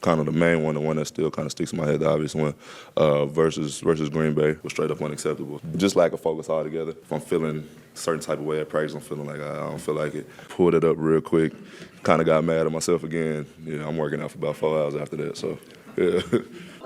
Kind of the main one, the one that still kind of sticks in my head, the obvious one, versus Green Bay was straight up unacceptable. Just lack of focus altogether. If I'm feeling a certain type of way at practice, I'm feeling like I don't feel like it. Pulled it up real quick, kind of got mad at myself again. I'm working out for about 4 hours after that, so yeah.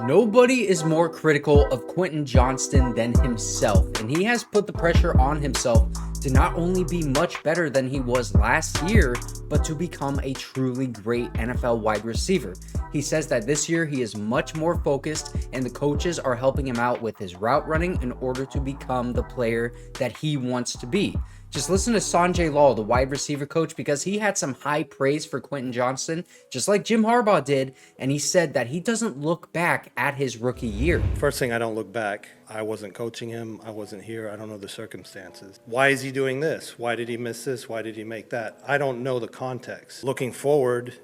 Nobody is more critical of Quentin Johnston than himself, and he has put the pressure on himself to not only be much better than he was last year, but to become a truly great NFL wide receiver. He says that this year he is much more focused, and the coaches are helping him out with his route running in order to become the player that he wants to be. Just listen to Sanjay Lal, the wide receiver coach, because he had some high praise for Quentin Johnston, just like Jim Harbaugh did, and he said that he doesn't look back at his rookie year. First thing, I don't look back. I wasn't coaching him. I wasn't here. I don't know the circumstances. Why is he doing this? Why did he miss this? Why did he make that? I don't know the context. Looking forward,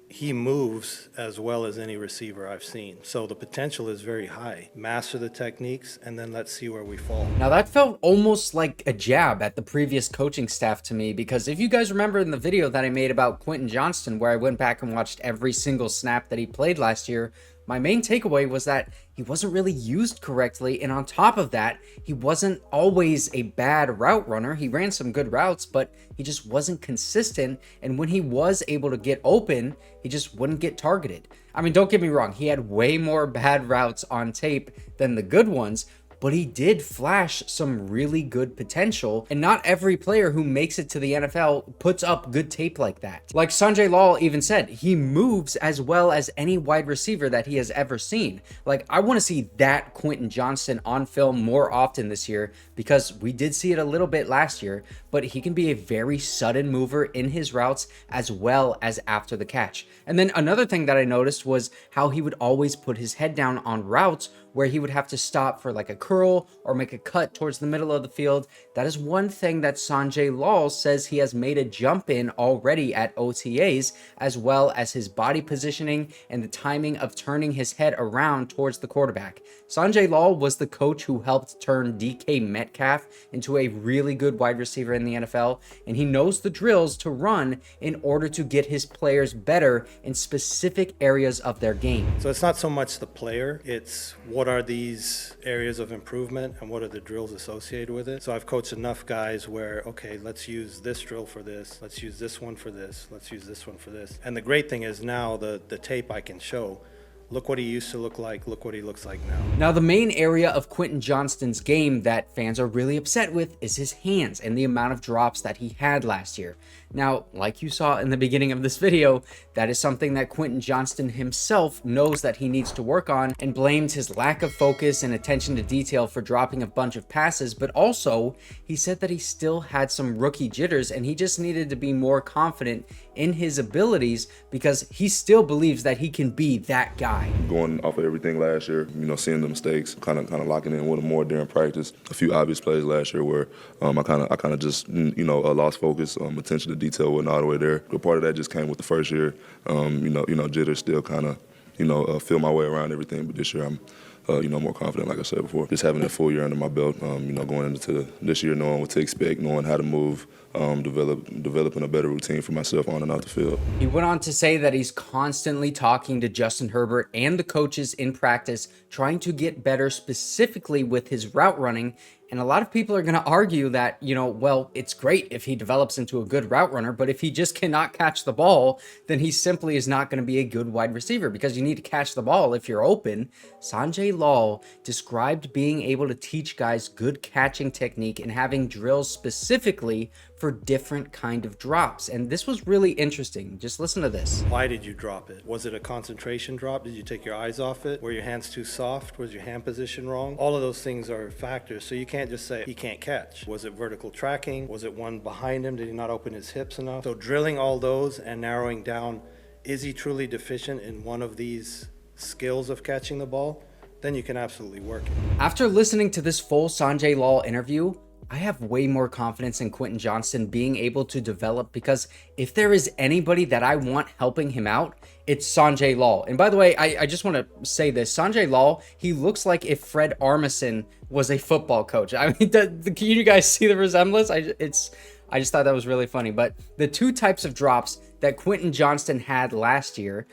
he moves as well as any receiver I've seen. So the potential is very high. Master the techniques, and then let's see where we fall. Now that felt almost like a jab at the previous coaching staff to me, because if you guys remember in the video that I made about Quentin Johnston, where I went back and watched every single snap that he played last year, my main takeaway was that he wasn't really used correctly, and on top of that, he wasn't always a bad route runner. He ran some good routes, but he just wasn't consistent, and when he was able to get open, he just wouldn't get targeted. I mean, don't get me wrong, he had way more bad routes on tape than the good ones, but he did flash some really good potential, and not every player who makes it to the NFL puts up good tape like that. Like Sanjay Lal even said, he moves as well as any wide receiver that he has ever seen. Like, I want to see that Quentin Johnston on film more often this year, because we did see it a little bit last year, but he can be a very sudden mover in his routes as well as after the catch. And then another thing that I noticed was how he would always put his head down on routes where he would have to stop for like a curl or make a cut towards the middle of the field. That is one thing that Sanjay Lal says he has made a jump in already at OTAs, as well as his body positioning and the timing of turning his head around towards the quarterback. Sanjay Lal was the coach who helped turn DK Metcalf into a really good wide receiver in the NFL, and he knows the drills to run in order to get his players better in specific areas of their game. So it's not so much the player, it's what are these areas of improvement and what are the drills associated with it. So I've coached enough guys where, okay, let's use this drill for this, let's use this one for this, let's use this one for this. And the great thing is now the tape I can show, look what he used to look like, look what he looks like now. Now, the main area of Quentin Johnston's game that fans are really upset with is his hands and the amount of drops that he had last year. Now, like you saw in the beginning of this video, that is something that Quentin Johnston himself knows that he needs to work on, and blames his lack of focus and attention to detail for dropping a bunch of passes, but also he said that he still had some rookie jitters and he just needed to be more confident in his abilities, because he still believes that he can be that guy. Going off of everything last year, seeing the mistakes, kind of locking in with them more during practice. A few obvious plays last year where I kind of just lost focus, attention to detail wasn't all the way there. But part of that just came with the first year. Jitters still kind of feel my way around everything. But this year I'm more confident, like I said before. Just having that full year under my belt, going into this year, knowing what to expect, knowing how to move, developing a better routine for myself on and off the field. He went on to say that he's constantly talking to Justin Herbert and the coaches in practice, trying to get better specifically with his route running. And a lot of people are going to argue that, well, it's great if he develops into a good route runner, but if he just cannot catch the ball, then he simply is not going to be a good wide receiver, because you need to catch the ball if you're open. Sanjay Lal described being able to teach guys good catching technique and having drills specifically for different kind of drops. And this was really interesting. Just listen to this. Why did you drop it? Was it a concentration drop? Did you take your eyes off it? Were your hands too soft? Was your hand position wrong? All of those things are factors. So you can't just say he can't catch. Was it vertical tracking? Was it one behind him? Did he not open his hips enough? So drilling all those and narrowing down, is he truly deficient in one of these skills of catching the ball? Then you can absolutely work it. After listening to this full Sanjay Lal interview, I have way more confidence in Quentin Johnston being able to develop, because if there is anybody that I want helping him out, it's Sanjay Lal. And by the way, I just want to say this. Sanjay Lal, he looks like if Fred Armisen was a football coach. I mean, can you guys see the resemblance? I just thought that was really funny. But the two types of drops that Quentin Johnston had last year,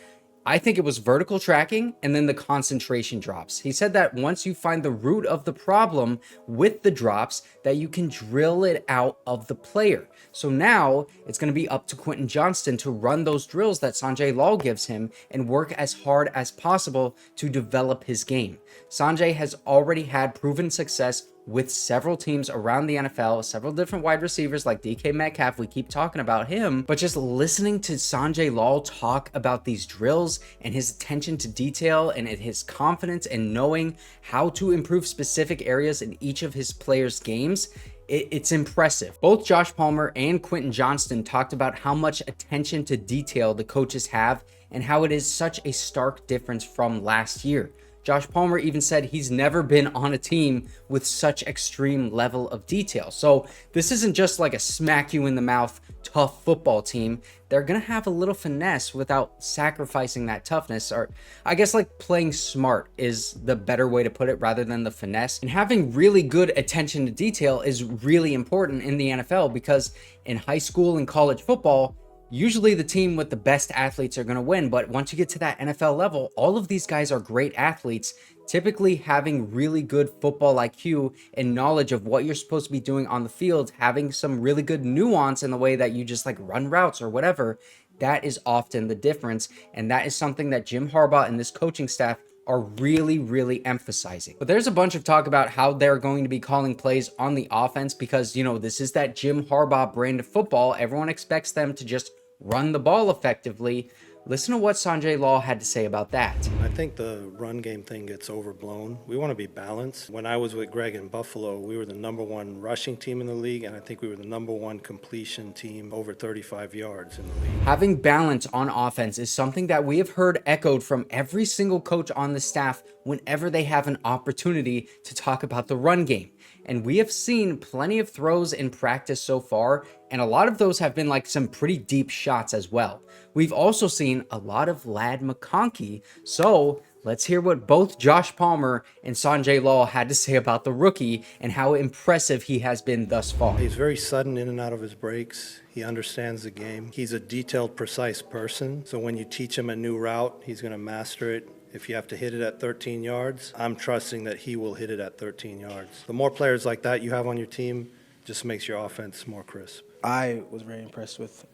I think it was vertical tracking and then the concentration drops. He said that once you find the root of the problem with the drops, that you can drill it out of the player. So now it's going to be up to Quentin Johnston to run those drills that Sanjay Lal gives him and work as hard as possible to develop his game. Sanjay has already had proven success with several teams around the NFL, several different wide receivers like DK Metcalf. We keep talking about him, but just listening to Sanjay Lal talk about these drills and his attention to detail and his confidence and knowing how to improve specific areas in each of his players' games, it's impressive. Both Josh Palmer and Quentin Johnston talked about how much attention to detail the coaches have and how it is such a stark difference from last year. Josh Palmer even said he's never been on a team with such extreme level of detail. So this isn't just like a smack you in the mouth tough football team. They're going to have a little finesse without sacrificing that toughness, or I guess like playing smart is the better way to put it rather than the finesse. And having really good attention to detail is really important in the NFL because in high school and college football, usually the team with the best athletes are going to win, but once you get to that NFL level, all of these guys are great athletes, typically having really good football IQ and knowledge of what you're supposed to be doing on the field, having some really good nuance in the way that you just like run routes or whatever. That is often the difference, and that is something that Jim Harbaugh and this coaching staff are really emphasizing. But there's a bunch of talk about how they're going to be calling plays on the offense because, you know, this is that Jim Harbaugh brand of football. Everyone expects them to just run the ball effectively. Listen to what Sanjay Lal had to say about that. I think the run game thing gets overblown. We want to be balanced. When I was with Greg in Buffalo, we were the #1 rushing team in the league, and I think we were the #1 completion team over 35 yards in the league. Having balance on offense is something that we have heard echoed from every single coach on the staff whenever they have an opportunity to talk about the run game. And we have seen plenty of throws in practice so far, and a lot of those have been like some pretty deep shots as well. We've also seen a lot of Lad McConkey, so let's hear what both Josh Palmer and Sanjay Lal had to say about the rookie and how impressive he has been thus far. He's very sudden in and out of his breaks. He understands the game. He's a detailed, precise person, so when you teach him a new route, he's going to master it. If you have to hit it at 13 yards, I'm trusting that he will hit it at 13 yards. The more players like that you have on your team, just makes your offense more crisp. I was very impressed with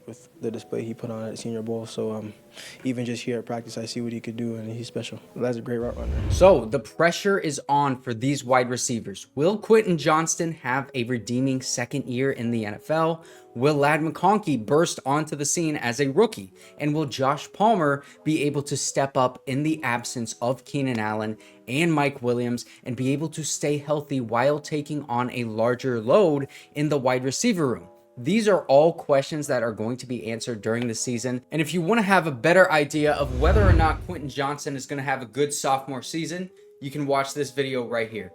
the display he put on at Senior Bowl. So even just here at practice, I see what he could do, and he's special. That's a great route runner. So the pressure is on for these wide receivers. Will Quentin Johnston have a redeeming second year in the NFL? Will Lad McConkey burst onto the scene as a rookie? And will Josh Palmer be able to step up in the absence of Keenan Allen and Mike Williams and be able to stay healthy while taking on a larger load in the wide receiver room? These are all questions that are going to be answered during the season. And if you want to have a better idea of whether or not Quentin Johnston is going to have a good sophomore season, you can watch this video right here.